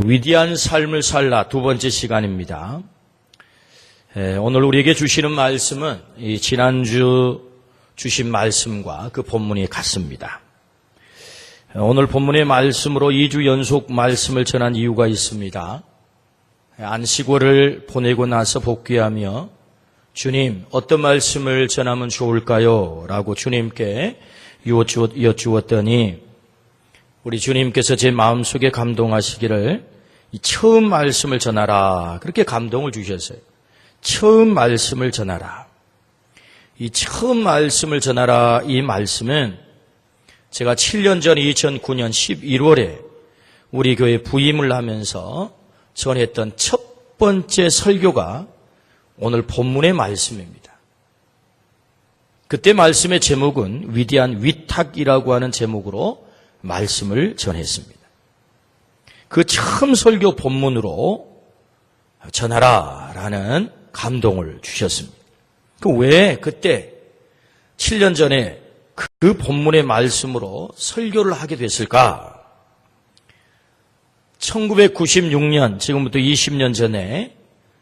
위대한 삶을 살라 두 번째 시간입니다. 오늘 우리에게 주시는 말씀은 지난주 주신 말씀과 그 본문이 같습니다. 오늘 본문의 말씀으로 2주 연속 말씀을 전한 이유가 있습니다. 안식월을 보내고 나서 복귀하며 주님 어떤 말씀을 전하면 좋을까요? 라고 주님께 여쭈었더니 우리 주님께서 제 마음속에 감동하시기를 이 처음 말씀을 전하라 그렇게 감동을 주셨어요. 처음 말씀을 전하라. 이 처음 말씀을 전하라 이 말씀은 제가 7년 전 2009년 11월에 우리 교회 부임을 하면서 전했던 첫 번째 설교가 오늘 본문의 말씀입니다. 그때 말씀의 제목은 위대한 위탁이라고 하는 제목으로 말씀을 전했습니다. 그 처음 설교 본문으로 전하라라는 감동을 주셨습니다. 왜 그때 7년 전에 그 본문의 말씀으로 설교를 하게 됐을까? 1996년, 지금부터 20년 전에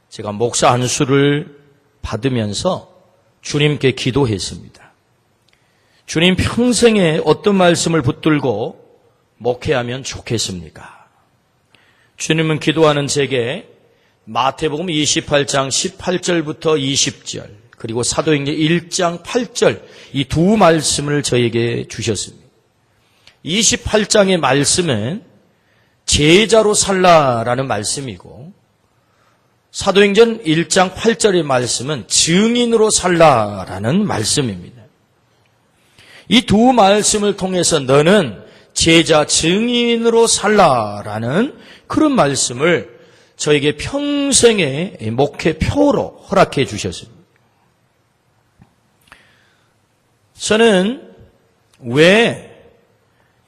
제가 목사 안수를 받으면서 주님께 기도했습니다. 주님 평생에 어떤 말씀을 붙들고 목회하면 좋겠습니까? 주님은 기도하는 제게 마태복음 28장 18절부터 20절 그리고 사도행전 1장 8절 이 두 말씀을 저에게 주셨습니다. 28장의 말씀은 제자로 살라라는 말씀이고 사도행전 1장 8절의 말씀은 증인으로 살라라는 말씀입니다. 이 두 말씀을 통해서 너는 제자 증인으로 살라라는 그런 말씀을 저에게 평생의 목회표로 허락해 주셨습니다. 저는 왜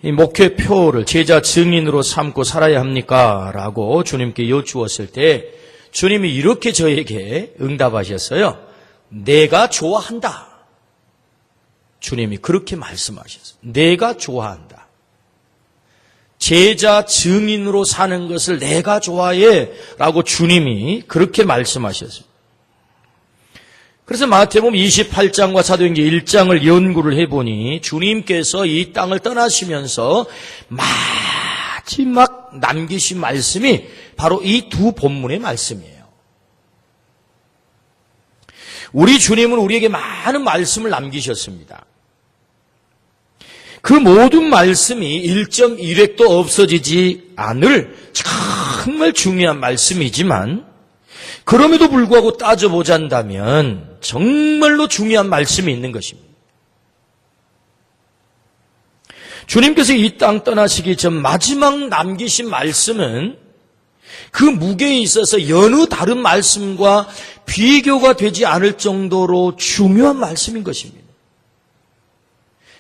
이 목회표를 제자 증인으로 삼고 살아야 합니까? 라고 주님께 여쭈었을 때 주님이 이렇게 저에게 응답하셨어요. 내가 좋아한다. 주님이 그렇게 말씀하셨어요. 내가 좋아한다. 제자 증인으로 사는 것을 내가 좋아해 라고 주님이 그렇게 말씀하셨어요. 그래서 마태복음 28장과 사도행전 1장을 연구를 해보니 주님께서 이 땅을 떠나시면서 마지막 남기신 말씀이 바로 이 두 본문의 말씀이에요. 우리 주님은 우리에게 많은 말씀을 남기셨습니다. 그 모든 말씀이 1.1획도 없어지지 않을 정말 중요한 말씀이지만 그럼에도 불구하고 따져보잔다면 정말로 중요한 말씀이 있는 것입니다. 주님께서 이 땅 떠나시기 전 마지막 남기신 말씀은 그 무게에 있어서 여느 다른 말씀과 비교가 되지 않을 정도로 중요한 말씀인 것입니다.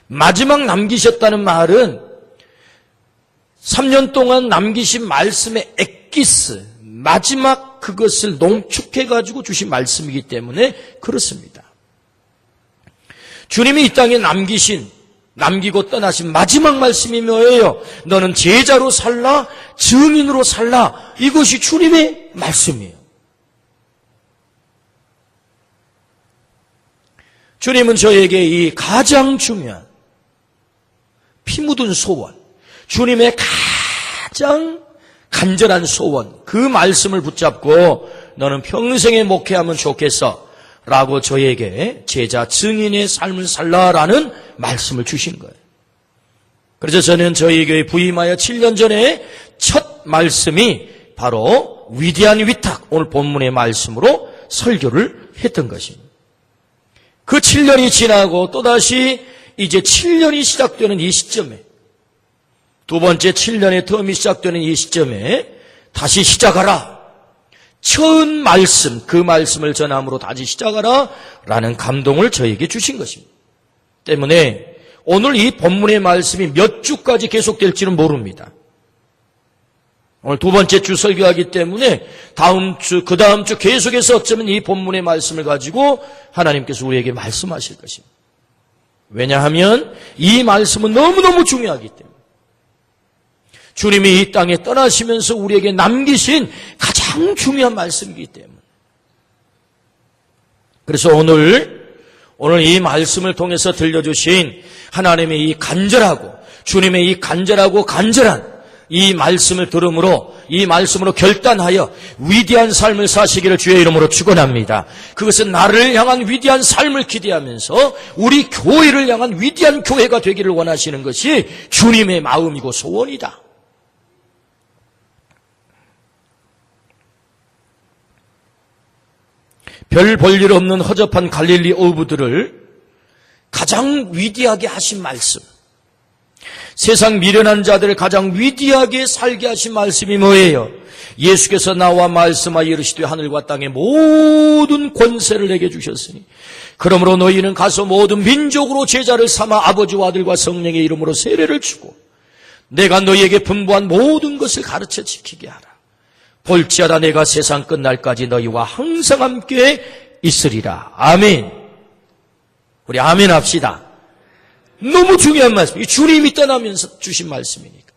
마지막 남기셨다는 말은 3년 동안 남기신 말씀의 엑기스, 마지막 그것을 농축해가지고 주신 말씀이기 때문에 그렇습니다. 주님이 이 땅에 남기고 떠나신 마지막 말씀이 뭐예요? 너는 제자로 살라, 증인으로 살라. 이것이 주님의 말씀이에요. 주님은 저에게 이 가장 중요한 피 묻은 소원, 주님의 가장 간절한 소원, 그 말씀을 붙잡고 너는 평생에 목회하면 좋겠어 라고 저에게 제자 증인의 삶을 살라라는 말씀을 주신 거예요. 그래서 저는 저희 교회 부임하여 7년 전에 첫 말씀이 바로 위대한 위탁, 오늘 본문의 말씀으로 설교를 했던 것입니다. 그 7년이 지나고 또다시 이제 7년이 시작되는 이 시점에 두 번째 7년의 텀이 시작되는 이 시점에 다시 시작하라. 처음 말씀, 그 말씀을 전함으로 다시 시작하라 라는 감동을 저에게 주신 것입니다. 때문에 오늘 이 본문의 말씀이 몇 주까지 계속될지는 모릅니다. 오늘 두 번째 주 설교하기 때문에 다음 주, 그 다음 주 계속해서 어쩌면 이 본문의 말씀을 가지고 하나님께서 우리에게 말씀하실 것입니다. 왜냐하면 이 말씀은 너무너무 중요하기 때문에 주님이 이 땅에 떠나시면서 우리에게 남기신 가장 중요한 말씀이기 때문에. 그래서 오늘 이 말씀을 통해서 들려주신 하나님의 이 간절하고 주님의 이 간절한 이 말씀을 들음으로 이 말씀으로 결단하여 위대한 삶을 사시기를 주의 이름으로 축원합니다. 그것은 나를 향한 위대한 삶을 기대하면서 우리 교회를 향한 위대한 교회가 되기를 원하시는 것이 주님의 마음이고 소원이다. 별 볼 일 없는 허접한 갈릴리 어부들을 가장 위대하게 하신 말씀, 세상 미련한 자들을 가장 위대하게 살게 하신 말씀이 뭐예요? 예수께서 나와 말씀하여 이르시되 하늘과 땅의 모든 권세를 내게 주셨으니 그러므로 너희는 가서 모든 민족으로 제자를 삼아 아버지와 아들과 성령의 이름으로 세례를 주고 내가 너희에게 분부한 모든 것을 가르쳐 지키게 하라. 볼지어다 내가 세상 끝날까지 너희와 항상 함께 있으리라. 아멘. 우리 아멘 합시다. 너무 중요한 말씀. 주님이 떠나면서 주신 말씀이니까.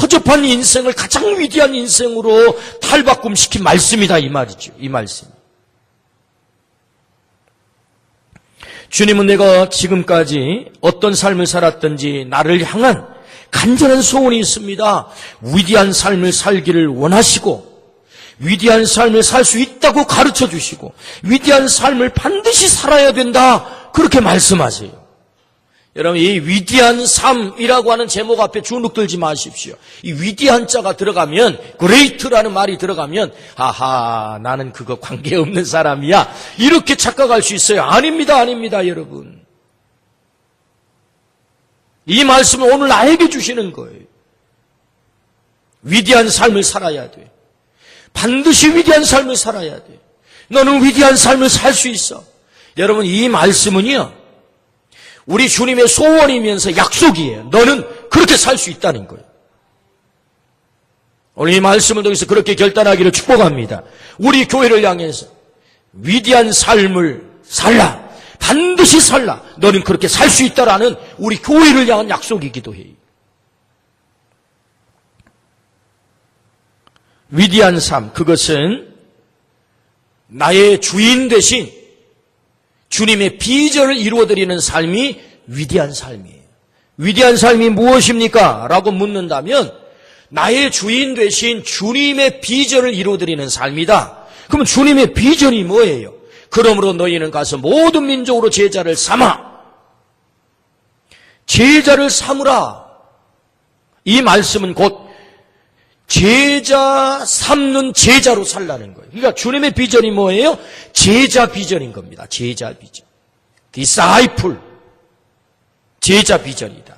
허접한 인생을 가장 위대한 인생으로 탈바꿈시킨 말씀이다 이 말이죠. 이 말씀. 주님은 내가 지금까지 어떤 삶을 살았든지 나를 향한 간절한 소원이 있습니다. 위대한 삶을 살기를 원하시고 위대한 삶을 살 수 있다고 가르쳐 주시고 위대한 삶을 반드시 살아야 된다. 그렇게 말씀하세요. 여러분 이 위대한 삶이라고 하는 제목 앞에 주눅 들지 마십시오. 이 위대한 자가 들어가면 great라는 말이 들어가면 아하 나는 그거 관계없는 사람이야 이렇게 착각할 수 있어요. 아닙니다. 여러분. 이 말씀을 오늘 나에게 주시는 거예요. 위대한 삶을 살아야 돼. 반드시 위대한 삶을 살아야 돼. 너는 위대한 삶을 살 수 있어. 여러분 이 말씀은요 우리 주님의 소원이면서 약속이에요. 너는 그렇게 살 수 있다는 거예요. 오늘 이 말씀을 통해서 그렇게 결단하기를 축복합니다. 우리 교회를 향해서 위대한 삶을 살라. 반드시 살라. 너는 그렇게 살 수 있다라는 우리 교회를 향한 약속이기도 해요. 위대한 삶, 그것은 나의 주인 되신 주님의 비전을 이루어드리는 삶이 위대한 삶이에요. 위대한 삶이 무엇입니까? 라고 묻는다면 나의 주인 되신 주님의 비전을 이루어드리는 삶이다. 그러면 주님의 비전이 뭐예요? 그러므로 너희는 가서 모든 민족으로 제자를 삼아. 제자를 삼으라. 이 말씀은 곧 제자 삼는 제자로 살라는 거예요. 그러니까 주님의 비전이 뭐예요? 제자 비전인 겁니다. 제자 비전. disciple. 제자 비전이다.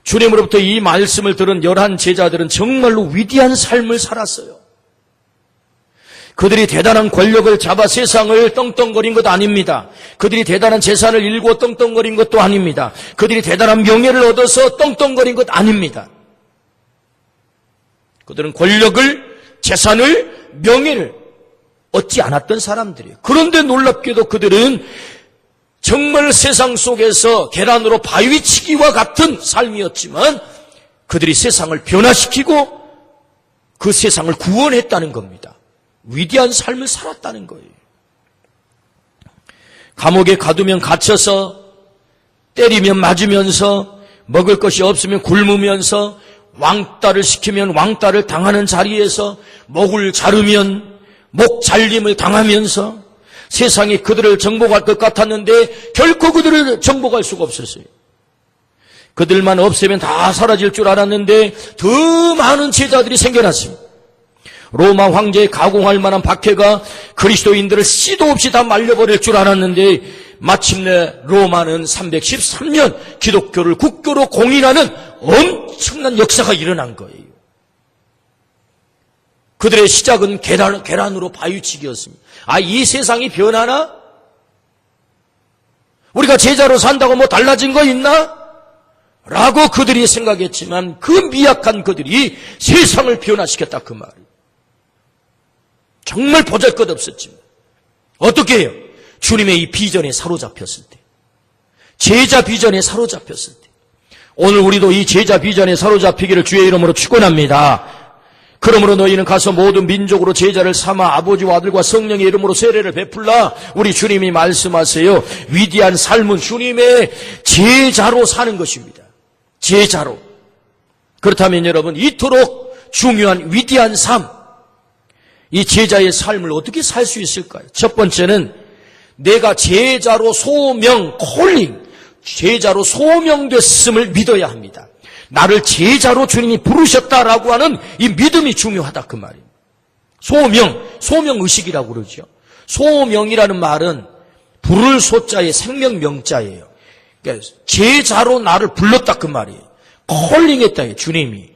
주님으로부터 이 말씀을 들은 11 제자들은 정말로 위대한 삶을 살았어요. 그들이 대단한 권력을 잡아 세상을 떵떵거린 것 아닙니다. 그들이 대단한 재산을 일고 떵떵거린 것도 아닙니다. 그들이 대단한 명예를 얻어서 떵떵거린 것 아닙니다. 그들은 권력을, 재산을, 명예를 얻지 않았던 사람들이에요. 그런데 놀랍게도 그들은 정말 세상 속에서 계란으로 바위치기와 같은 삶이었지만 그들이 세상을 변화시키고 그 세상을 구원했다는 겁니다. 위대한 삶을 살았다는 거예요. 감옥에 가두면 갇혀서 때리면 맞으면서 먹을 것이 없으면 굶으면서 왕따를 시키면 왕따를 당하는 자리에서 목을 자르면 목 잘림을 당하면서 세상이 그들을 정복할 것 같았는데 결코 그들을 정복할 수가 없었어요. 그들만 없애면 다 사라질 줄 알았는데 더 많은 제자들이 생겨났습니다. 로마 황제에 가공할 만한 박해가 그리스도인들을 씨도 없이 다 말려버릴 줄 알았는데 마침내 로마는 313년 기독교를 국교로 공인하는 엄청난 역사가 일어난 거예요. 그들의 시작은 계란으로 바위치기였습니다. 이 세상이 변하나? 우리가 제자로 산다고 뭐 달라진 거 있나? 라고 그들이 생각했지만 그 미약한 그들이 세상을 변화시켰다 그 말이에요. 정말 보잘것없었지만 어떻게 해요? 주님의 이 비전에 사로잡혔을 때 제자 비전에 사로잡혔을 때, 오늘 우리도 이 제자 비전에 사로잡히기를 주의 이름으로 축원합니다. 그러므로 너희는 가서 모든 민족으로 제자를 삼아 아버지와 아들과 성령의 이름으로 세례를 베풀라. 우리 주님이 말씀하세요. 위대한 삶은 주님의 제자로 사는 것입니다. 제자로. 그렇다면 여러분, 이토록 중요한 위대한 삶, 이 제자의 삶을 어떻게 살 수 있을까요? 첫 번째는 내가 제자로 소명, 콜링, 제자로 소명됐음을 믿어야 합니다. 나를 제자로 주님이 부르셨다라고 하는 이 믿음이 중요하다 그 말입니다. 소명의식이라고 그러죠. 소명이라는 말은 부를 소자의 생명명자예요. 그러니까 제자로 나를 불렀다 그 말이에요. 콜링했다 주님이.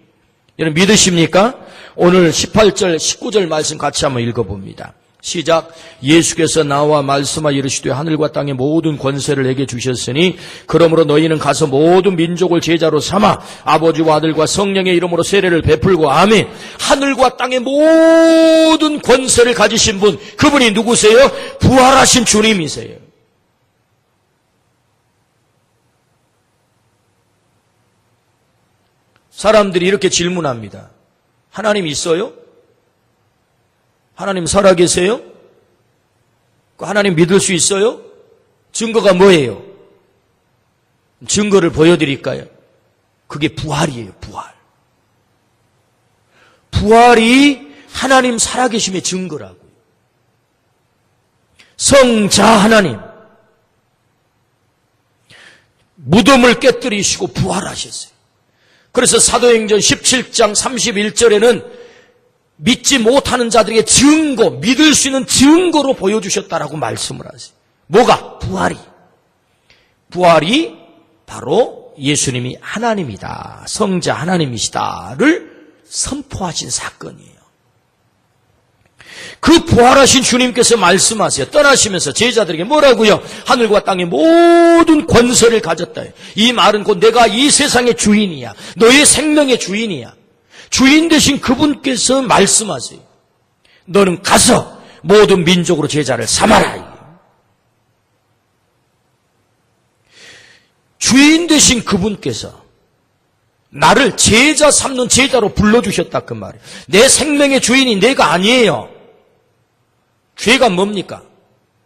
여러분 믿으십니까? 오늘 18절 19절 말씀 같이 한번 읽어봅니다. 시작. 예수께서 나와 말씀하여 이르시되 하늘과 땅의 모든 권세를 내게 주셨으니 그러므로 너희는 가서 모든 민족을 제자로 삼아 아버지와 아들과 성령의 이름으로 세례를 베풀고 아멘. 하늘과 땅의 모든 권세를 가지신 분, 그분이 누구세요? 부활하신 주님이세요. 사람들이 이렇게 질문합니다. 하나님 있어요? 하나님 살아계세요? 하나님 믿을 수 있어요? 증거가 뭐예요? 증거를 보여드릴까요? 그게 부활이에요, 부활. 부활이 하나님 살아계심의 증거라고요. 성자 하나님, 무덤을 깨뜨리시고 부활하셨어요. 그래서 사도행전 17장 31절에는 믿지 못하는 자들에게 증거, 믿을 수 있는 증거로 보여주셨다라고 말씀을 하세요. 뭐가? 부활이. 부활이 바로 예수님이 하나님이다, 성자 하나님이시다를 선포하신 사건이에요. 그 부활하신 주님께서 말씀하세요. 떠나시면서 제자들에게 뭐라고요? 하늘과 땅의 모든 권세를 가졌다. 이 말은 곧 내가 이 세상의 주인이야. 너의 생명의 주인이야. 주인 되신 그분께서 말씀하세요. 너는 가서 모든 민족으로 제자를 삼아라. 주인 되신 그분께서 나를 제자 삼는 제자로 불러주셨다 그 말이에요. 내 생명의 주인이 내가 아니에요. 죄가 뭡니까?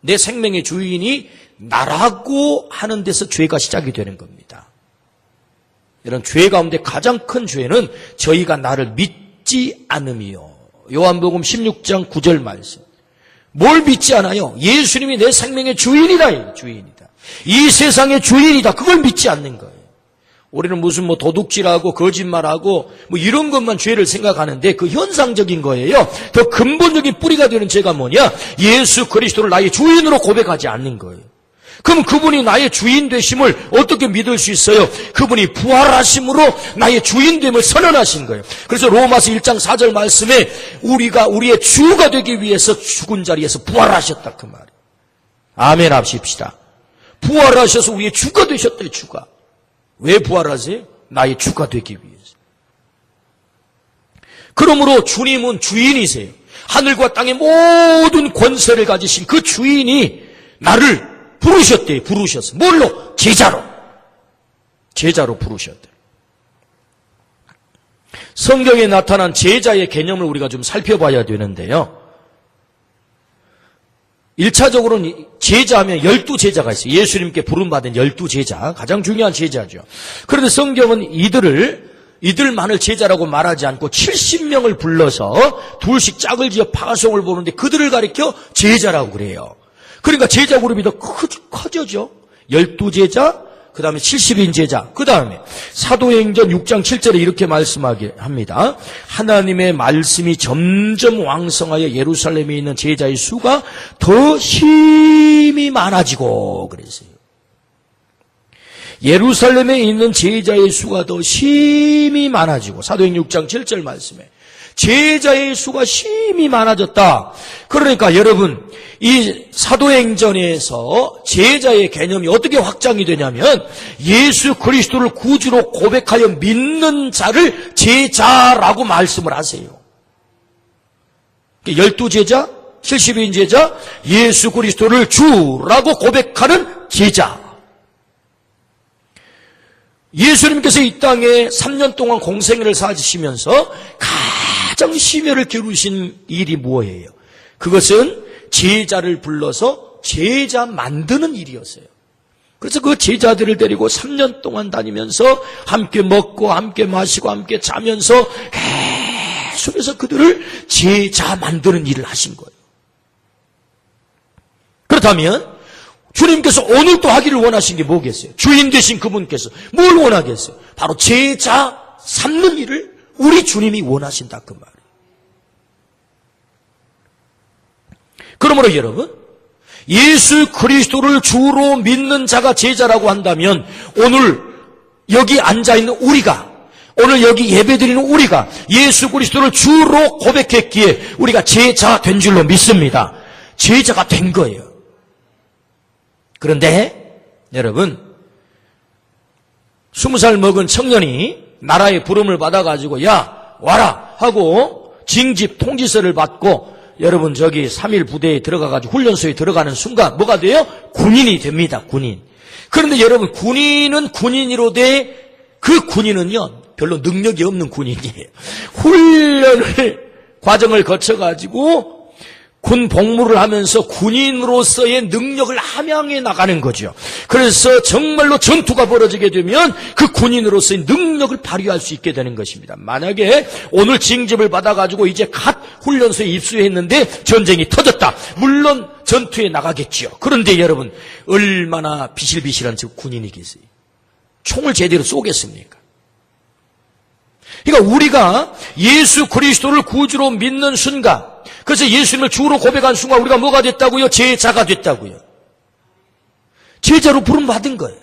내 생명의 주인이 나라고 하는 데서 죄가 시작이 되는 겁니다. 이런 죄 가운데 가장 큰 죄는 저희가 나를 믿지 않음이요. 요한복음 16장 9절 말씀. 뭘 믿지 않아요? 예수님이 내 생명의 주인이다. 주인이다. 이 세상의 주인이다. 그걸 믿지 않는 거예요. 우리는 무슨 도둑질하고 거짓말하고 이런 것만 죄를 생각하는데 그 현상적인 거예요. 더 근본적인 뿌리가 되는 죄가 뭐냐? 예수 그리스도를 나의 주인으로 고백하지 않는 거예요. 그럼 그분이 나의 주인 되심을 어떻게 믿을 수 있어요? 그분이 부활하심으로 나의 주인됨을 선언하신 거예요. 그래서 로마서 1장 4절 말씀에 우리가 우리의 주가 되기 위해서 죽은 자리에서 부활하셨다 그 말이에요. 아멘 합시다. 부활하셔서 우리의 주가 되셨대요. 주가. 왜 부활하세요? 나의 주가 되기 위해서. 그러므로 주님은 주인이세요. 하늘과 땅의 모든 권세를 가지신 그 주인이 나를 부르셨대요. 부르셨어. 뭘로? 제자로. 제자로 부르셨대요. 성경에 나타난 제자의 개념을 우리가 좀 살펴봐야 되는데요. 1차적으로는 제자하면 12제자가 있어요. 예수님께 부름받은 12제자. 가장 중요한 제자죠. 그런데 성경은 이들만을 제자라고 말하지 않고 70명을 불러서 둘씩 짝을 지어 파송을 보는데 그들을 가리켜 제자라고 그래요. 그러니까 제자 그룹이 더 커져죠. 12제자, 그 다음에 70인 제자, 그 다음에 사도행전 6장 7절에 이렇게 말씀하게 합니다. 하나님의 말씀이 점점 왕성하여 예루살렘에 있는 제자의 수가 더 힘이 많아지고 그랬어요. 예루살렘에 있는 제자의 수가 더 힘이 많아지고, 사도행전 6장 7절 말씀에 제자의 수가 힘이 많아졌다. 그러니까 여러분, 이 사도행전에서 제자의 개념이 어떻게 확장이 되냐면 예수 그리스도를 구주로 고백하여 믿는 자를 제자라고 말씀을 하세요. 12제자, 70인 제자, 예수 그리스도를 주라고 고백하는 제자. 예수님께서 이 땅에 3년 동안 공생애를 사시면서 가장 심혈을 기울이신 일이 뭐예요? 그것은 제자를 불러서 제자 만드는 일이었어요. 그래서 그 제자들을 데리고 3년 동안 다니면서 함께 먹고 함께 마시고 함께 자면서 계속해서 그들을 제자 만드는 일을 하신 거예요. 그렇다면 주님께서 오늘 또 하기를 원하신 게 뭐겠어요? 주인 되신 그분께서 뭘 원하겠어요? 바로 제자 삼는 일을 우리 주님이 원하신다 그 말이에요. 그러므로 여러분, 예수 그리스도를 주로 믿는 자가 제자라고 한다면 오늘 여기 앉아있는 우리가, 오늘 여기 예배드리는 우리가 예수 그리스도를 주로 고백했기에 우리가 제자 된 줄로 믿습니다. 제자가 된 거예요. 그런데 여러분, 20살 먹은 청년이 나라의 부름을 받아가지고 야 와라 하고 징집 통지서를 받고 여러분 저기 3.1 부대에 들어가가지고 훈련소에 들어가는 순간 뭐가 돼요? 군인이 됩니다. 군인. 그런데 여러분 군인은 군인이로되 그 군인은요 별로 능력이 없는 군인이에요. 훈련을 과정을 거쳐가지고 군 복무를 하면서 군인으로서의 능력을 함양해 나가는 거죠. 그래서 정말로 전투가 벌어지게 되면 그 군인으로서의 능력을 발휘할 수 있게 되는 것입니다. 만약에 오늘 징집을 받아가지고 이제 갓 훈련소에 입수했는데 전쟁이 터졌다. 물론 전투에 나가겠죠. 그런데 여러분 얼마나 비실비실한 저 군인이겠어요. 총을 제대로 쏘겠습니까? 그러니까 우리가 예수 그리스도를 구주로 믿는 순간, 그래서 예수님을 주로 고백한 순간 우리가 뭐가 됐다고요? 제자가 됐다고요. 제자로 부름받은 거예요.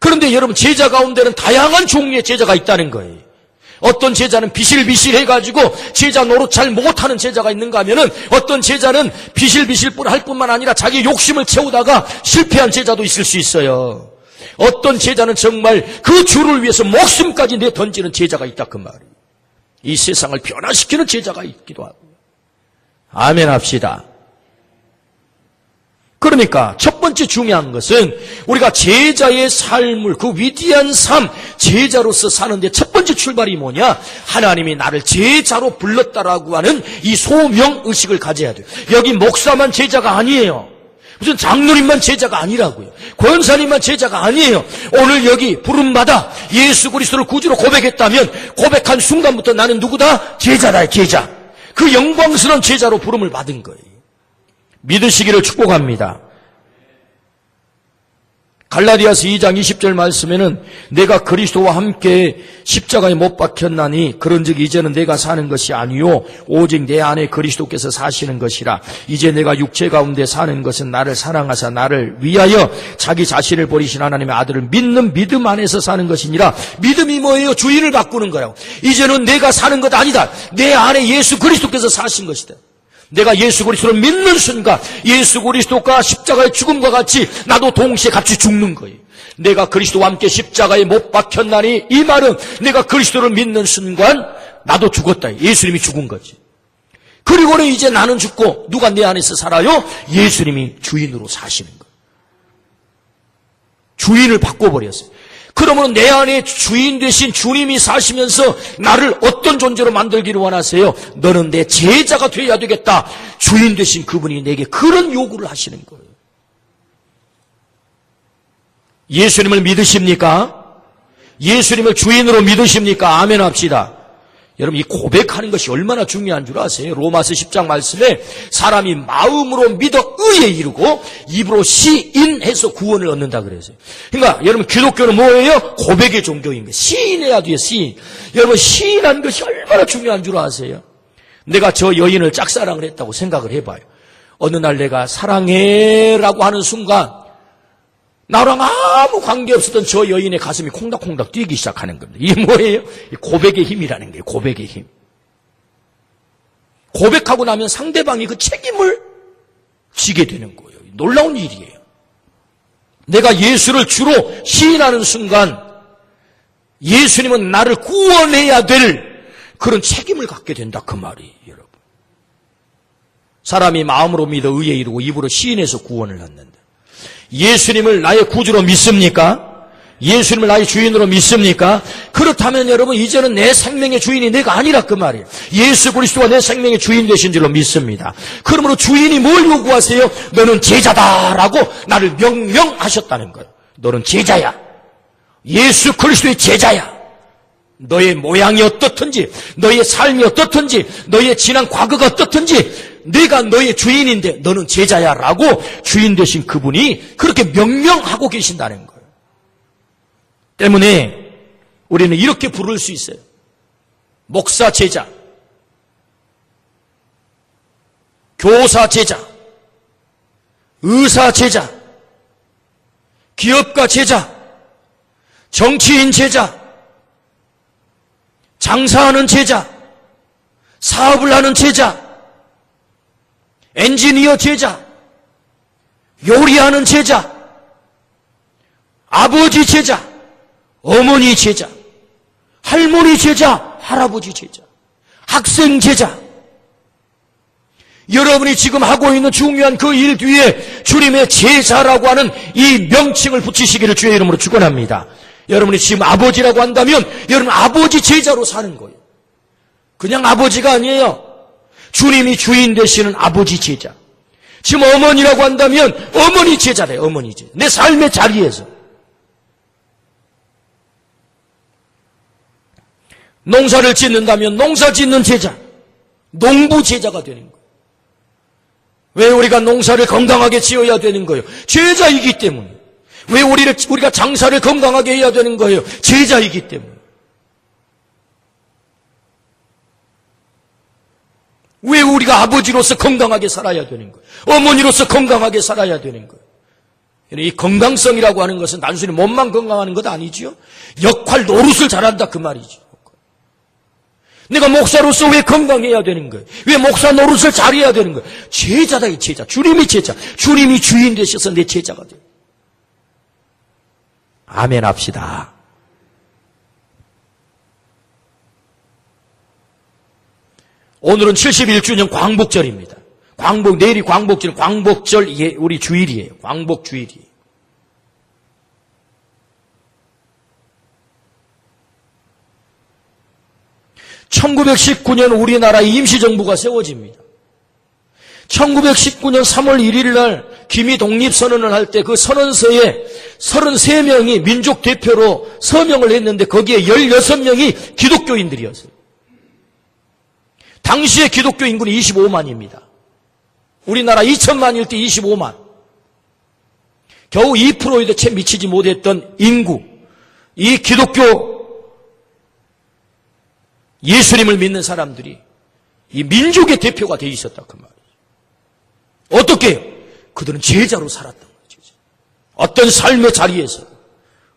그런데 여러분 제자 가운데는 다양한 종류의 제자가 있다는 거예요. 어떤 제자는 비실비실해가지고 제자 노릇 잘 못하는 제자가 있는가 하면은 어떤 제자는 비실비실 할 뿐만 아니라 자기 욕심을 채우다가 실패한 제자도 있을 수 있어요. 어떤 제자는 정말 그 주를 위해서 목숨까지 내던지는 제자가 있다 그 말이에요. 이 세상을 변화시키는 제자가 있기도 하고. 아멘 합시다. 그러니까 첫 번째 중요한 것은 우리가 제자의 삶을, 그 위대한 삶, 제자로서 사는데 첫 번째 출발이 뭐냐? 하나님이 나를 제자로 불렀다라고 하는 이 소명의식을 가져야 돼요. 여기 목사만 제자가 아니에요. 무슨 장로님만 제자가 아니라고요. 권사님만 제자가 아니에요. 오늘 여기 부름받아 예수 그리스도를 구주로 고백했다면 고백한 순간부터 나는 누구다? 제자다, 제자. 그 영광스러운 제자로 부름을 받은 거예요. 믿으시기를 축복합니다. 갈라디아서 2장 20절 말씀에는 내가 그리스도와 함께 십자가에 못 박혔나니 그런즉 이제는 내가 사는 것이 아니요 오직 내 안에 그리스도께서 사시는 것이라. 이제 내가 육체 가운데 사는 것은 나를 사랑하사 나를 위하여 자기 자신을 버리신 하나님의 아들을 믿는 믿음 안에서 사는 것이니라. 믿음이 뭐예요? 주인을 바꾸는 거라고. 이제는 내가 사는 것 아니다. 내 안에 예수 그리스도께서 사신 것이다. 내가 예수 그리스도를 믿는 순간 예수 그리스도가 십자가의 죽음과 같이 나도 동시에 같이 죽는 거예요. 내가 그리스도와 함께 십자가에 못 박혔나니 이 말은 내가 그리스도를 믿는 순간 나도 죽었다. 예수님이 죽은 거지. 그리고는 이제 나는 죽고 누가 내 안에서 살아요? 예수님이 주인으로 사시는 거예요. 주인을 바꿔버렸어요. 그러면 내 안에 주인 되신 주님이 사시면서 나를 어떤 존재로 만들기를 원하세요? 너는 내 제자가 되어야 되겠다. 주인 되신 그분이 내게 그런 요구를 하시는 거예요. 예수님을 믿으십니까? 예수님을 주인으로 믿으십니까? 아멘 합시다. 여러분 이 고백하는 것이 얼마나 중요한 줄 아세요? 로마서 10장 말씀에 사람이 마음으로 믿어 의에 이르고 입으로 시인해서 구원을 얻는다 그랬어요. 그러니까 여러분 기독교는 뭐예요? 고백의 종교인 거예요. 시인해야 돼요. 시인. 여러분 시인하는 것이 얼마나 중요한 줄 아세요? 내가 저 여인을 짝사랑을 했다고 생각을 해봐요. 어느 날 내가 사랑해라고 하는 순간 나랑 아무 관계없었던 저 여인의 가슴이 콩닥콩닥 뛰기 시작하는 겁니다. 이게 뭐예요? 고백의 힘이라는 거예요. 고백의 힘. 고백하고 나면 상대방이 그 책임을 지게 되는 거예요. 놀라운 일이에요. 내가 예수를 주로 시인하는 순간 예수님은 나를 구원해야 될 그런 책임을 갖게 된다 그 말이에요. 여러분. 사람이 마음으로 믿어 의에 이르고 입으로 시인해서 구원을 얻는다. 예수님을 나의 구주로 믿습니까? 예수님을 나의 주인으로 믿습니까? 그렇다면 여러분 이제는 내 생명의 주인이 내가 아니라 그 말이에요. 예수 그리스도가 내 생명의 주인 되신 줄로 믿습니다. 그러므로 주인이 뭘 요구하세요? 너는 제자다라고 나를 명령하셨다는 거예요. 너는 제자야. 예수 그리스도의 제자야. 너의 모양이 어떻든지, 너의 삶이 어떻든지, 너의 지난 과거가 어떻든지 내가 너의 주인인데 너는 제자야라고 주인 되신 그분이 그렇게 명령하고 계신다는 거예요. 때문에 우리는 이렇게 부를 수 있어요. 목사 제자, 교사 제자, 의사 제자, 기업가 제자, 정치인 제자, 장사하는 제자, 사업을 하는 제자, 엔지니어 제자, 요리하는 제자, 아버지 제자, 어머니 제자, 할머니 제자, 할아버지 제자, 학생 제자. 여러분이 지금 하고 있는 중요한 그 일 뒤에 주님의 제자라고 하는 이 명칭을 붙이시기를 주의 이름으로 축원합니다. 여러분이 지금 아버지라고 한다면 여러분 아버지 제자로 사는 거예요. 그냥 아버지가 아니에요. 주님이 주인 되시는 아버지 제자. 지금 어머니라고 한다면 어머니 제자래요. 어머니 제자. 내 삶의 자리에서. 농사를 짓는다면 농사 짓는 제자. 농부 제자가 되는 거예요. 왜 우리가 농사를 건강하게 지어야 되는 거예요? 제자이기 때문에. 왜 우리가 장사를 건강하게 해야 되는 거예요? 제자이기 때문에. 왜 우리가 아버지로서 건강하게 살아야 되는 거예요? 어머니로서 건강하게 살아야 되는 거예요? 이 건강성이라고 하는 것은 단순히 몸만 건강하는 것 아니지요? 역할 노릇을 잘한다 그 말이죠. 내가 목사로서 왜 건강해야 되는 거예요? 왜 목사 노릇을 잘해야 되는 거예요? 제자다, 이 제자. 주님이 제자. 주님이 주인 되셔서 내 제자가 돼요. 아멘 합시다. 오늘은 71주년 광복절입니다. 내일이 광복절, 광복절, 우리 주일이에요. 광복 주일이에요. (1919년) 우리나라 임시정부가 세워집니다. 1919년 3월 1일 날 기미 독립선언을 할 때 그 선언서에 33명이 민족 대표로 서명을 했는데 거기에 16명이 기독교인들이었어요. 당시에 기독교 인구는 25만입니다. 우리나라 2천만일 때 25만. 겨우 2%에도 채 미치지 못했던 인구. 이 기독교 예수님을 믿는 사람들이 이 민족의 대표가 되어 있었다 그 말이에요. 어떻게 해요? 그들은 제자로 살았던 거죠. 어떤 삶의 자리에서.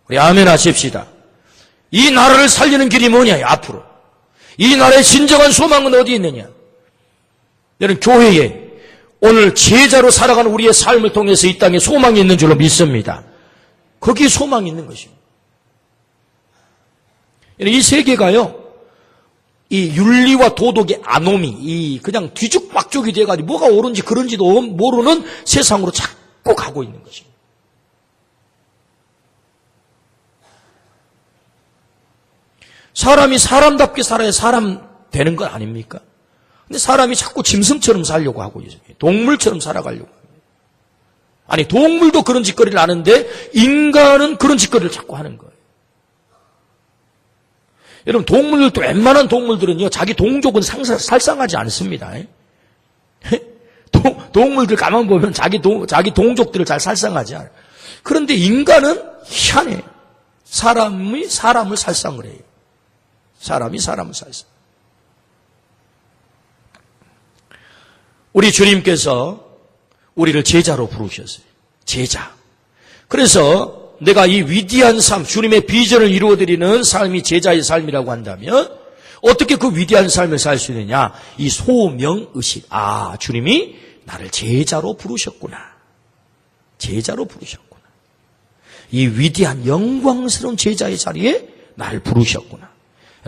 우리 아멘 하십시다. 이 나라를 살리는 길이 뭐냐 앞으로. 이 나라의 진정한 소망은 어디 있느냐. 여러분 교회에 오늘 제자로 살아가는 우리의 삶을 통해서 이 땅에 소망이 있는 줄로 믿습니다. 거기에 소망이 있는 것입니다. 이 세계가요. 이 윤리와 도덕의 아노미, 그냥 뒤죽박죽이 돼가지고 뭐가 옳은지 그런지도 모르는 세상으로 자꾸 가고 있는 것입니다. 사람이 사람답게 살아야 사람 되는 건 아닙니까? 근데 사람이 자꾸 짐승처럼 살려고 하고 있어요. 동물처럼 살아가려고 합니다. 아니, 동물도 그런 짓거리를 하는데 인간은 그런 짓거리를 자꾸 하는 거예요. 여러분 동물들도 웬만한 동물들은요 자기 동족은 살상하지 않습니다. 동물들 가만 보면 자기 동족들을 잘 살상하지 않아요. 그런데 인간은 희한해요. 사람이 사람을 살상을 해요. 사람이 사람을 살상. 우리 주님께서 우리를 제자로 부르셨어요. 제자. 그래서 내가 이 위대한 삶, 주님의 비전을 이루어드리는 삶이 제자의 삶이라고 한다면 어떻게 그 위대한 삶을 살 수 있느냐? 이 소명의식. 아, 주님이 나를 제자로 부르셨구나. 제자로 부르셨구나. 이 위대한 영광스러운 제자의 자리에 나를 부르셨구나.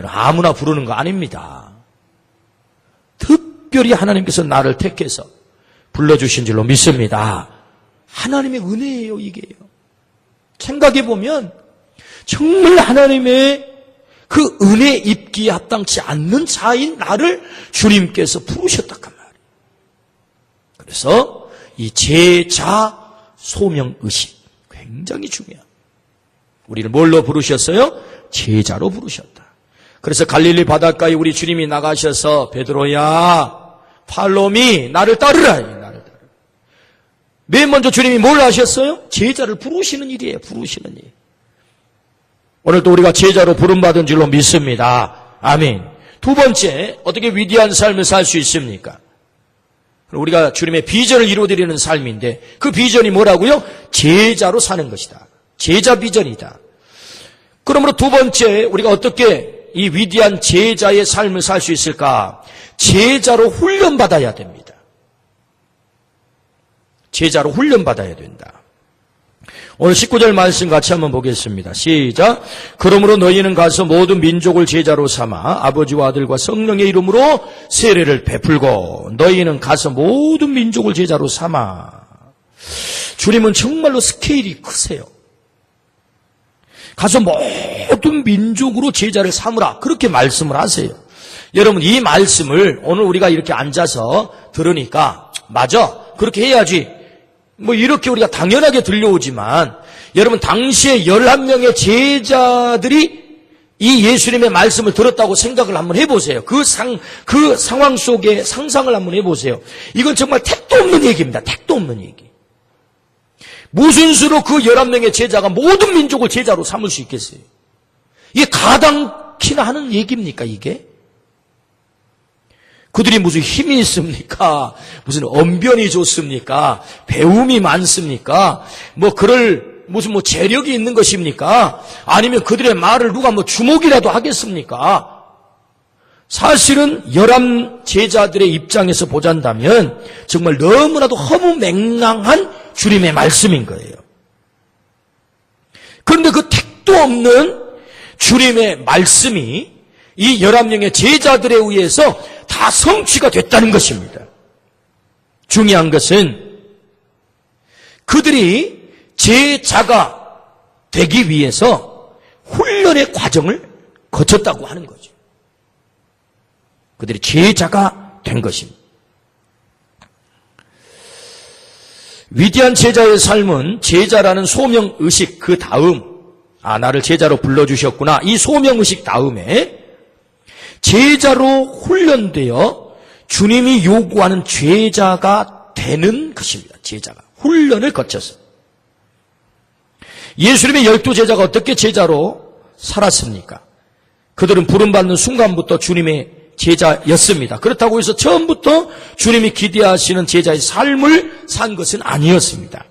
여러분, 아무나 부르는 거 아닙니다. 특별히 하나님께서 나를 택해서 불러주신 줄로 믿습니다. 하나님의 은혜예요, 이게요. 생각해보면 정말 하나님의 그 은혜 입기에 합당치 않는 자인 나를 주님께서 부르셨단 말이에요. 그래서 이 제자 소명의식 굉장히 중요합니다. 우리를 뭘로 부르셨어요? 제자로 부르셨다. 그래서 갈릴리 바닷가에 우리 주님이 나가셔서 베드로야 팔로미 나를 따르라. 나를 따르라. 맨 먼저 주님이 뭘 하셨어요? 제자를 부르시는 일이에요. 부르시는 일. 오늘도 우리가 제자로 부름받은 줄로 믿습니다. 아멘. 두 번째, 어떻게 위대한 삶을 살 수 있습니까? 우리가 주님의 비전을 이루어드리는 삶인데 그 비전이 뭐라고요? 제자로 사는 것이다. 제자 비전이다. 그러므로 두 번째, 우리가 어떻게 이 위대한 제자의 삶을 살 수 있을까? 제자로 훈련받아야 됩니다. 제자로 훈련받아야 된다. 오늘 19절 말씀 같이 한번 보겠습니다. 시작. 그러므로 너희는 가서 모든 민족을 제자로 삼아 아버지와 아들과 성령의 이름으로 세례를 베풀고 너희는 가서 모든 민족을 제자로 삼아. 주님은 정말로 스케일이 크세요. 가서 모든 민족으로 제자를 삼으라 그렇게 말씀을 하세요. 여러분 이 말씀을 오늘 우리가 이렇게 앉아서 들으니까 맞아 그렇게 해야지 뭐 이렇게 우리가 당연하게 들려오지만 여러분 당시에 11명의 제자들이 이 예수님의 말씀을 들었다고 생각을 한번 해보세요. 그 상황 속에 상상을 한번 해보세요. 이건 정말 택도 없는 얘기입니다. 택도 없는 얘기. 무슨 수로 그 11명의 제자가 모든 민족을 제자로 삼을 수 있겠어요? 이게 가당키나 하는 얘기입니까 이게? 그들이 무슨 힘이 있습니까? 무슨 언변이 좋습니까? 배움이 많습니까? 무슨 재력이 있는 것입니까? 아니면 그들의 말을 누가 주목이라도 하겠습니까? 사실은 11 제자들의 입장에서 보잔다면 정말 너무나도 허무맹랑한 주님의 말씀인 거예요. 그런데 그 택도 없는 주님의 말씀이 이 11명의 제자들에 의해서 다 성취가 됐다는 것입니다. 중요한 것은 그들이 제자가 되기 위해서 훈련의 과정을 거쳤다고 하는 거죠. 그들이 제자가 된 것입니다. 위대한 제자의 삶은 제자라는 소명의식 그 다음 나를 제자로 불러주셨구나 이 소명의식 다음에 제자로 훈련되어 주님이 요구하는 제자가 되는 것입니다. 제자가 훈련을 거쳐서 예수님의 12제자가 어떻게 제자로 살았습니까? 그들은 부름받는 순간부터 주님의 제자였습니다. 그렇다고 해서 처음부터 주님이 기대하시는 제자의 삶을 산 것은 아니었습니다.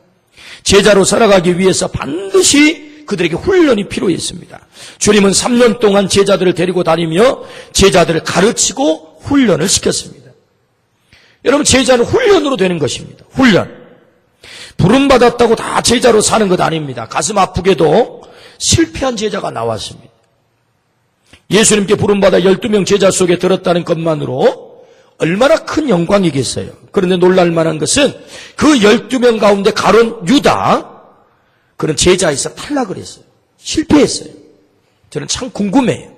제자로 살아가기 위해서 반드시 그들에게 훈련이 필요했습니다. 주님은 3년 동안 제자들을 데리고 다니며 제자들을 가르치고 훈련을 시켰습니다. 여러분 제자는 훈련으로 되는 것입니다. 훈련. 부름받았다고 다 제자로 사는 것 아닙니다. 가슴 아프게도 실패한 제자가 나왔습니다. 예수님께 부름받아 12명 제자 속에 들었다는 것만으로 얼마나 큰 영광이겠어요. 그런데 놀랄만한 것은 그 12명 가운데 가룟 유다 그런 제자에서 탈락을 했어요. 실패했어요. 저는 참 궁금해요.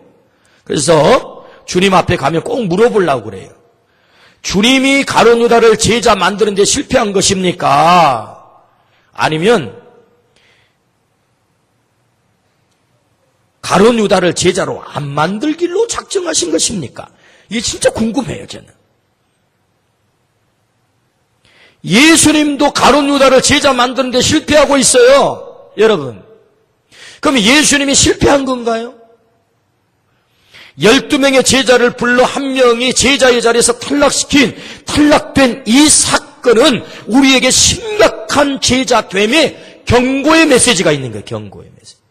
그래서 주님 앞에 가면 꼭 물어보려고 그래요. 주님이 가룟 유다를 제자 만드는 데 실패한 것입니까? 아니면 가룟 유다를 제자로 안 만들기로 작정하신 것입니까? 이게 진짜 궁금해요, 저는. 예수님도 가룟 유다를 제자 만드는 데 실패하고 있어요. 여러분. 그럼 예수님이 실패한 건가요? 12명의 제자를 불러 한 명이 제자의 자리에서 탈락된 이 사건은 우리에게 심각한 제자됨의 경고의 메시지가 있는 거예요. 경고의 메시지.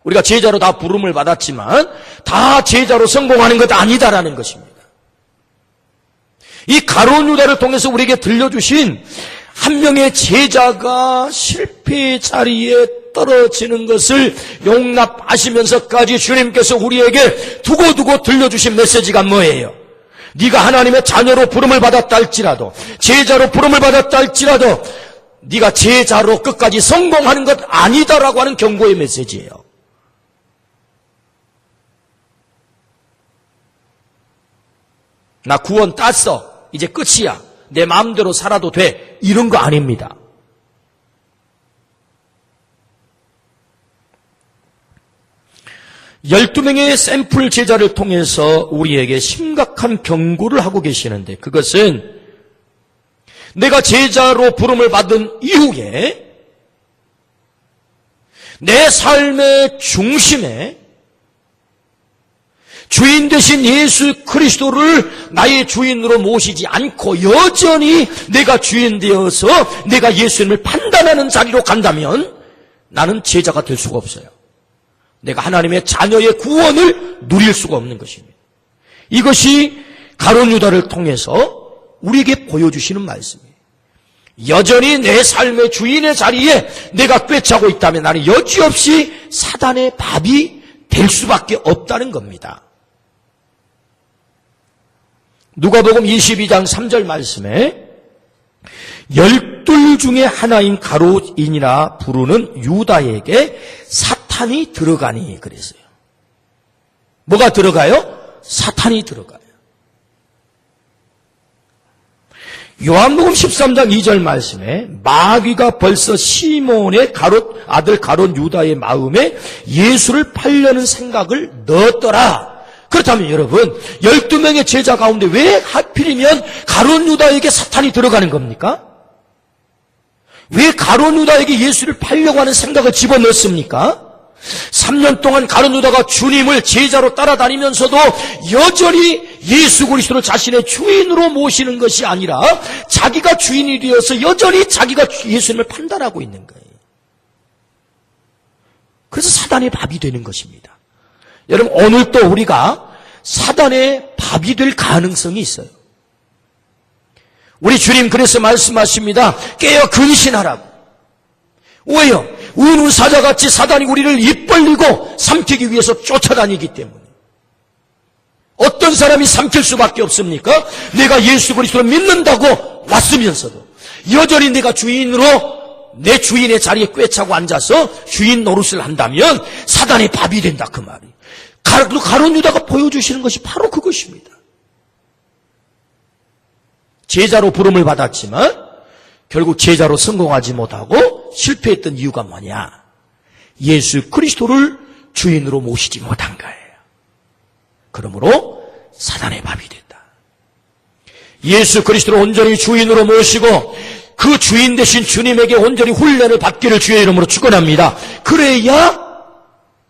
우리가 제자로 다 부름을 받았지만 다 제자로 성공하는 것 아니다라는 것입니다. 이 가룟 유다를 통해서 우리에게 들려주신 한 명의 제자가 실패의 자리에 떨어지는 것을 용납하시면서까지 주님께서 우리에게 두고두고 들려주신 메시지가 뭐예요? 네가 하나님의 자녀로 부름을 받았다 할지라도 제자로 부름을 받았다 할지라도 네가 제자로 끝까지 성공하는 것 아니다라고 하는 경고의 메시지예요. 나 구원 땄어. 이제 끝이야. 내 마음대로 살아도 돼. 이런 거 아닙니다. 열두 명의 샘플 제자를 통해서 우리에게 심각한 경고를 하고 계시는데, 그것은 내가 제자로 부름을 받은 이후에 내 삶의 중심에 주인 되신 예수 그리스도를 나의 주인으로 모시지 않고 여전히 내가 주인 되어서 내가 예수님을 판단하는 자리로 간다면 나는 제자가 될 수가 없어요. 내가 하나님의 자녀의 구원을 누릴 수가 없는 것입니다. 이것이 가룟 유다를 통해서 우리에게 보여주시는 말씀이에요. 여전히 내 삶의 주인의 자리에 내가 꿰차고 있다면 나는 여지없이 사단의 밥이 될 수밖에 없다는 겁니다. 누가복음 22장 3절 말씀에 열둘 중에 하나인 가룟인이라 부르는 유다에게 사탄이 들어가니 그랬어요. 뭐가 들어가요? 사탄이 들어가요. 요한복음 13장 2절 말씀에 마귀가 벌써 시몬의 아들 가룟 유다의 마음에 예수를 팔려는 생각을 넣었더라. 그렇다면 여러분, 12명의 제자 가운데 왜 하필이면 가룟 유다에게 사탄이 들어가는 겁니까? 왜 가룟 유다에게 예수를 팔려고 하는 생각을 집어넣습니까? 3년 동안 가룟 유다가 주님을 제자로 따라다니면서도 여전히 예수 그리스도를 자신의 주인으로 모시는 것이 아니라 자기가 주인이 되어서 여전히 자기가 예수님을 판단하고 있는 거예요. 그래서 사단의 밥이 되는 것입니다. 여러분, 오늘 또 우리가 사단의 밥이 될 가능성이 있어요. 우리 주님 그래서 말씀하십니다. 깨어 근신하라고. 왜요? 은우사자같이 사단이 우리를 입 벌리고 삼키기 위해서 쫓아다니기 때문에. 어떤 사람이 삼킬 수밖에 없습니까? 내가 예수 그리스도를 믿는다고 왔으면서도 여전히 내가 주인으로 내 주인의 자리에 꿰차고 앉아서 주인 노릇을 한다면 사단의 밥이 된다, 그 말이. 가룟 유다가 보여주시는 것이 바로 그것입니다. 제자로 부름을 받았지만 결국 제자로 성공하지 못하고 실패했던 이유가 뭐냐? 예수 그리스도를 주인으로 모시지 못한 거예요. 그러므로 사단의 밥이 된다. 예수 그리스도를 온전히 주인으로 모시고 그 주인 되신 주님에게 온전히 훈련을 받기를 주의 이름으로 축원합니다. 그래야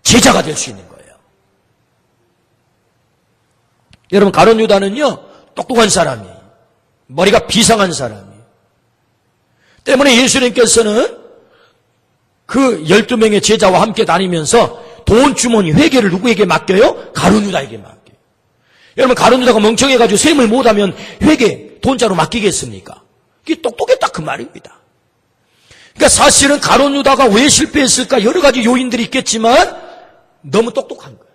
제자가 될 수 있는 거예요. 여러분, 가룟 유다는요, 똑똑한 사람이에요. 머리가 비상한 사람이에요. 때문에 예수님께서는 그 12명의 제자와 함께 다니면서 돈 주머니 회계를 누구에게 맡겨요? 가룟 유다에게 맡겨요. 여러분, 가룟 유다가 멍청해가지고 셈을 못하면 회계 돈자로 맡기겠습니까? 그게 똑똑했다, 그 말입니다. 그러니까 사실은 가룟 유다가 왜 실패했을까? 여러 가지 요인들이 있겠지만 너무 똑똑한 거예요.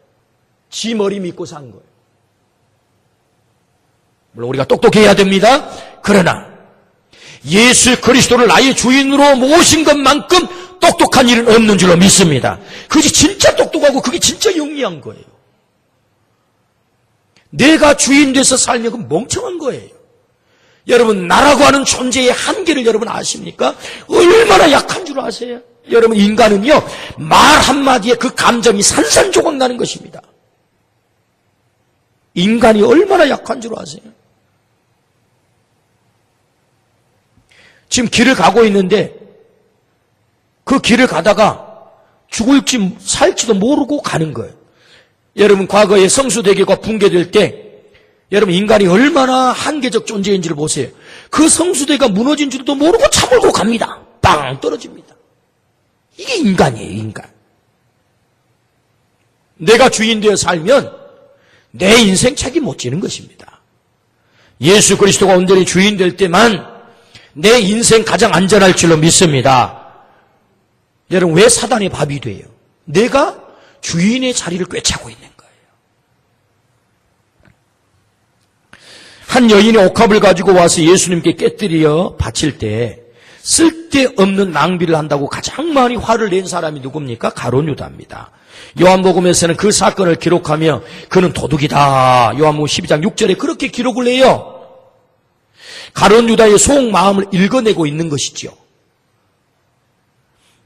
지 머리 믿고 산 거예요. 물론 우리가 똑똑해야 됩니다. 그러나 예수 그리스도를 나의 주인으로 모신 것만큼 똑똑한 일은 없는 줄로 믿습니다. 그것이 진짜 똑똑하고 그게 진짜 영리한 거예요. 내가 주인 돼서 살면 그건 멍청한 거예요. 여러분, 나라고 하는 존재의 한계를 여러분 아십니까? 얼마나 약한 줄 아세요? 여러분, 인간은요, 말 한마디에 그 감정이 산산조각 나는 것입니다. 인간이 얼마나 약한 줄 아세요? 지금 길을 가고 있는데 그 길을 가다가 죽을지 살지도 모르고 가는 거예요. 여러분, 과거에 성수대교가 붕괴될 때 여러분, 인간이 얼마나 한계적 존재인지를 보세요. 그 성수대가 무너진 줄도 모르고 차 몰고 갑니다. 빵 떨어집니다. 이게 인간이에요, 인간. 내가 주인 되어 살면 내 인생 책임 못 지는 것입니다. 예수 그리스도가 온전히 주인 될 때만 내 인생 가장 안전할 줄로 믿습니다. 여러분, 왜 사단의 밥이 돼요? 내가 주인의 자리를 꿰차고 있는 거예요. 한 여인이 옥합을 가지고 와서 예수님께 깨뜨려 바칠 때 쓸데없는 낭비를 한다고 가장 많이 화를 낸 사람이 누굽니까? 가룟 유다입니다. 요한복음에서는 그 사건을 기록하며 그는 도둑이다. 요한복음 12장 6절에 그렇게 기록을 해요. 가룟 유다의 속마음을 읽어내고 있는 것이죠.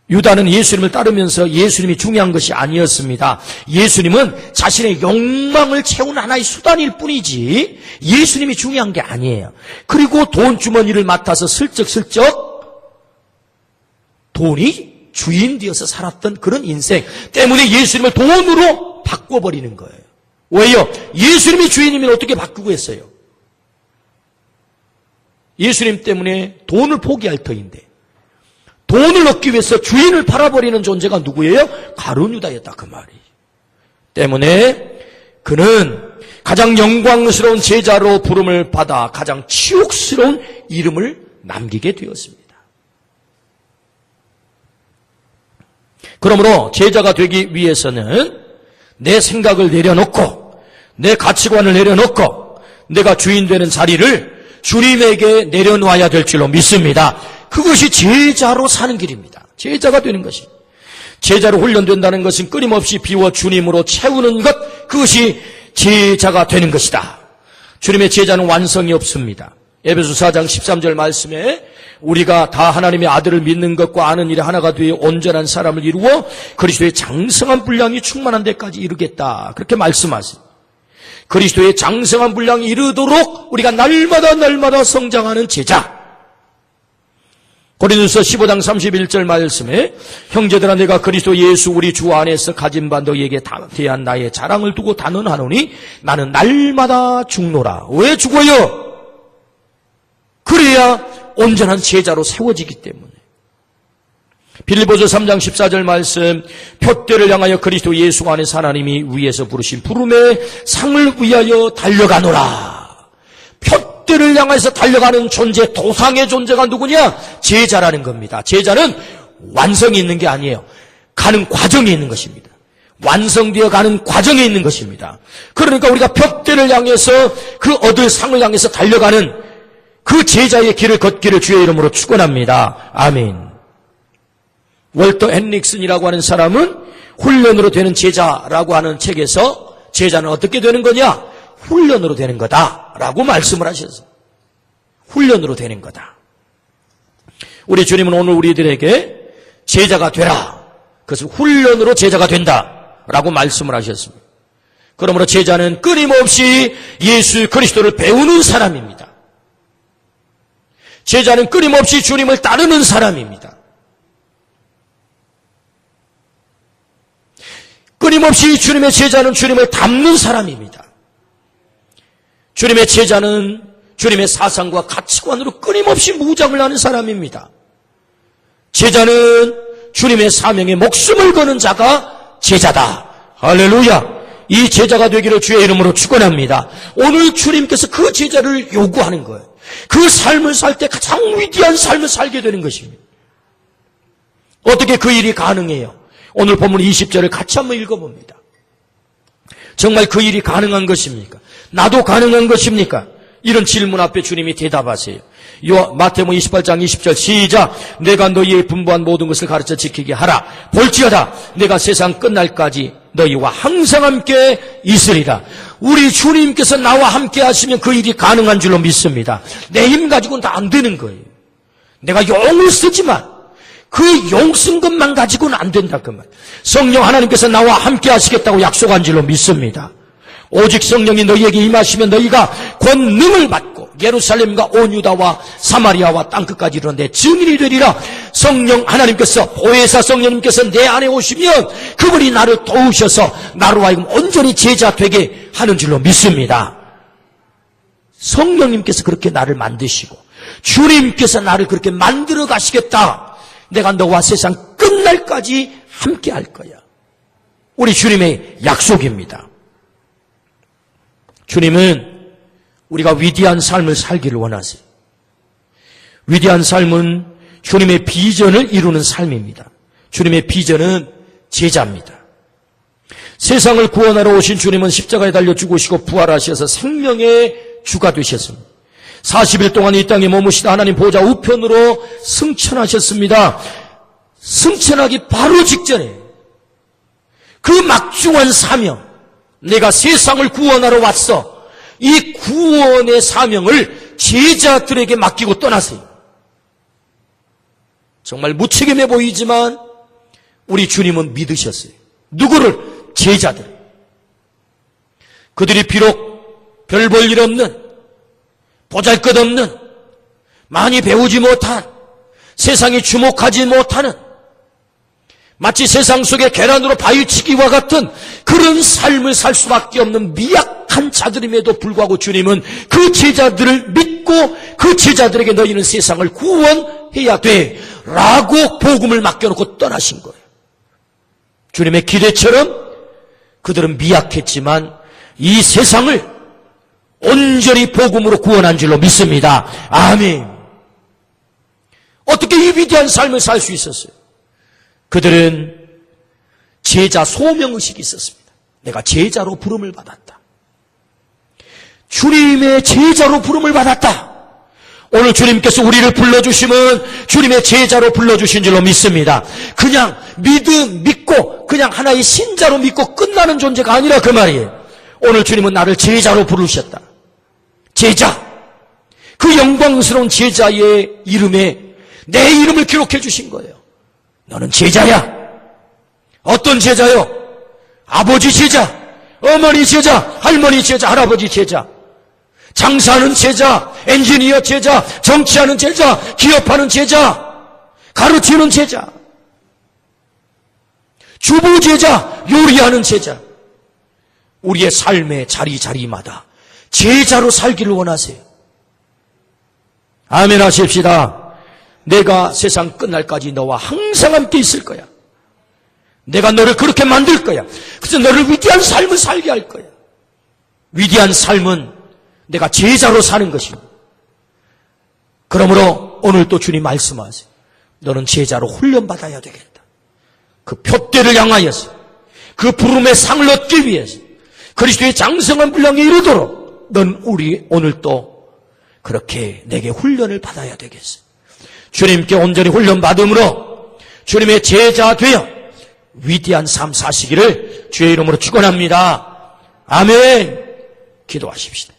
유다는 예수님을 따르면서 예수님이 중요한 것이 아니었습니다. 예수님은 자신의 욕망을 채우는 하나의 수단일 뿐이지 예수님이 중요한 게 아니에요. 그리고 돈 주머니를 맡아서 슬쩍슬쩍 돈이 주인 되어서 살았던 그런 인생 때문에 예수님을 돈으로 바꿔버리는 거예요. 왜요? 예수님이 주인이면 어떻게 바꾸고 했어요? 예수님 때문에 돈을 포기할 터인데 돈을 얻기 위해서 주인을 팔아버리는 존재가 누구예요? 가룟 유다였다 그 말이. 때문에 그는 가장 영광스러운 제자로 부름을 받아 가장 치욕스러운 이름을 남기게 되었습니다. 그러므로 제자가 되기 위해서는 내 생각을 내려놓고 내 가치관을 내려놓고 내가 주인 되는 자리를 주님에게 내려놓아야 될 줄로 믿습니다. 그것이 제자로 사는 길입니다. 제자가 되는 것이. 제자로 훈련된다는 것은 끊임없이 비워 주님으로 채우는 것, 그것이 제자가 되는 것이다. 주님의 제자는 완성이 없습니다. 에베소 4장 13절 말씀에 우리가 다 하나님의 아들을 믿는 것과 아는 일에 하나가 되어 온전한 사람을 이루어 그리스도의 장성한 분량이 충만한 데까지 이르겠다. 그렇게 말씀하세요. 그리스도의 장성한 분량이 이르도록 우리가 날마다 성장하는 제자. 고린도서 15장 31절 말씀에 형제들아 내가 그리스도 예수 우리 주 안에서 가진 바 너희에게 대한 나의 자랑을 두고 단언하노니 나는 날마다 죽노라. 왜 죽어요? 그래야 온전한 제자로 세워지기 때문에. 빌립보서 3장 14절 말씀 표대를 향하여 그리스도 예수 안에서 하나님이 위에서 부르신 부름의 상을 위하여 달려가노라. 표대를 향해서 달려가는 존재, 도상의 존재가 누구냐? 제자라는 겁니다. 제자는 완성이 있는 게 아니에요. 가는 과정에 있는 것입니다. 완성되어 가는 과정에 있는 것입니다. 그러니까 우리가 표대를 향해서 그 얻을 상을 향해서 달려가는 그 제자의 길을 걷기를 주의 이름으로 축원합니다. 아멘. 월터 헨릭슨이라고 하는 사람은 훈련으로 되는 제자라고 하는 책에서 제자는 어떻게 되는 거냐? 훈련으로 되는 거다라고 말씀을 하셨어요. 훈련으로 되는 거다. 우리 주님은 오늘 우리들에게 제자가 되라. 그것을 훈련으로 제자가 된다라고 말씀을 하셨습니다. 그러므로 제자는 끊임없이 예수 그리스도를 배우는 사람입니다. 제자는 끊임없이 주님을 따르는 사람입니다. 끊임없이 주님의 제자는 주님을 닮는 사람입니다. 주님의 제자는 주님의 사상과 가치관으로 끊임없이 무장을 하는 사람입니다. 제자는 주님의 사명에 목숨을 거는 자가 제자다. 할렐루야. 이 제자가 되기를 주의 이름으로 축원합니다. 오늘 주님께서 그 제자를 요구하는 거예요. 그 삶을 살 때 가장 위대한 삶을 살게 되는 것입니다. 어떻게 그 일이 가능해요? 오늘 본문 20절을 같이 한번 읽어봅니다. 정말 그 일이 가능한 것입니까? 나도 가능한 것입니까? 이런 질문 앞에 주님이 대답하세요. 마태복음 28장 20절 시작. 내가 너희의 분부한 모든 것을 가르쳐 지키게 하라. 볼지어다 내가 세상 끝날까지 너희와 항상 함께 있으리라. 우리 주님께서 나와 함께 하시면 그 일이 가능한 줄로 믿습니다. 내 힘 가지고는 다 안 되는 거예요. 내가 용을 쓰지만 그 용 쓴 것만 가지고는 안 된다 그 말. 성령 하나님께서 나와 함께 하시겠다고 약속한 줄로 믿습니다. 오직 성령이 너희에게 임하시면 너희가 권능을 받고 예루살렘과 온 유다와 사마리아와 땅끝까지 이르는 내 증인이 되리라. 성령 하나님께서 보혜사 성령님께서 내 안에 오시면 그분이 나를 도우셔서 나로 하여금 온전히 제자 되게 하는 줄로 믿습니다. 성령님께서 그렇게 나를 만드시고 주님께서 나를 그렇게 만들어 가시겠다. 내가 너와 세상 끝날까지 함께 할 거야. 우리 주님의 약속입니다. 주님은 우리가 위대한 삶을 살기를 원하세요. 위대한 삶은 주님의 비전을 이루는 삶입니다. 주님의 비전은 제자입니다. 세상을 구원하러 오신 주님은 십자가에 달려 죽으시고 부활하셔서 생명의 주가 되셨습니다. 40일 동안 이 땅에 머무시다 하나님 보좌 우편으로 승천하셨습니다. 승천하기 바로 직전에 그 막중한 사명, 내가 세상을 구원하러 왔어, 이 구원의 사명을 제자들에게 맡기고 떠나세요. 정말 무책임해 보이지만 우리 주님은 믿으셨어요. 누구를? 제자들. 그들이 비록 별 볼 일 없는, 보잘것없는, 많이 배우지 못한, 세상이 주목하지 못하는, 마치 세상 속에 계란으로 바위치기와 같은 그런 삶을 살 수밖에 없는 미약한 자들임에도 불구하고 주님은 그 제자들을 믿고 그 제자들에게 너희는 세상을 구원해야 돼 라고 복음을 맡겨놓고 떠나신 거예요. 주님의 기대처럼 그들은 미약했지만 이 세상을 온전히 복음으로 구원한 줄로 믿습니다. 아멘. 어떻게 이 위대한 삶을 살 수 있었어요? 그들은 제자 소명의식이 있었습니다. 내가 제자로 부름을 받았다. 주님의 제자로 부름을 받았다. 오늘 주님께서 우리를 불러주시면 주님의 제자로 불러주신 줄로 믿습니다. 그냥 믿고 그냥 하나의 신자로 믿고 끝나는 존재가 아니라 그 말이에요. 오늘 주님은 나를 제자로 부르셨다. 제자. 그 영광스러운 제자의 이름에 내 이름을 기록해 주신 거예요. 너는 제자야. 어떤 제자요? 아버지 제자, 어머니 제자, 할머니 제자, 할아버지 제자, 장사하는 제자, 엔지니어 제자, 정치하는 제자, 기업하는 제자, 가르치는 제자, 주부 제자, 요리하는 제자. 우리의 삶의 자리마다 제자로 살기를 원하세요. 아멘 하십시다. 내가 세상 끝날까지 너와 항상 함께 있을 거야. 내가 너를 그렇게 만들 거야. 그래서 너를 위대한 삶을 살게 할 거야. 위대한 삶은 내가 제자로 사는 것입니다. 그러므로 오늘 또 주님 말씀하세요. 너는 제자로 훈련받아야 되겠다. 그 표대를 향하여서 그 부름의 상을 얻기 위해서 그리스도의 장성한 분량에 이르도록 넌 오늘 또 그렇게 내게 훈련을 받아야 되겠어요. 주님께 온전히 훈련받음으로 주님의 제자 되어 위대한 삶 사시기를 주의 이름으로 축원합니다. 아멘. 기도하십시다.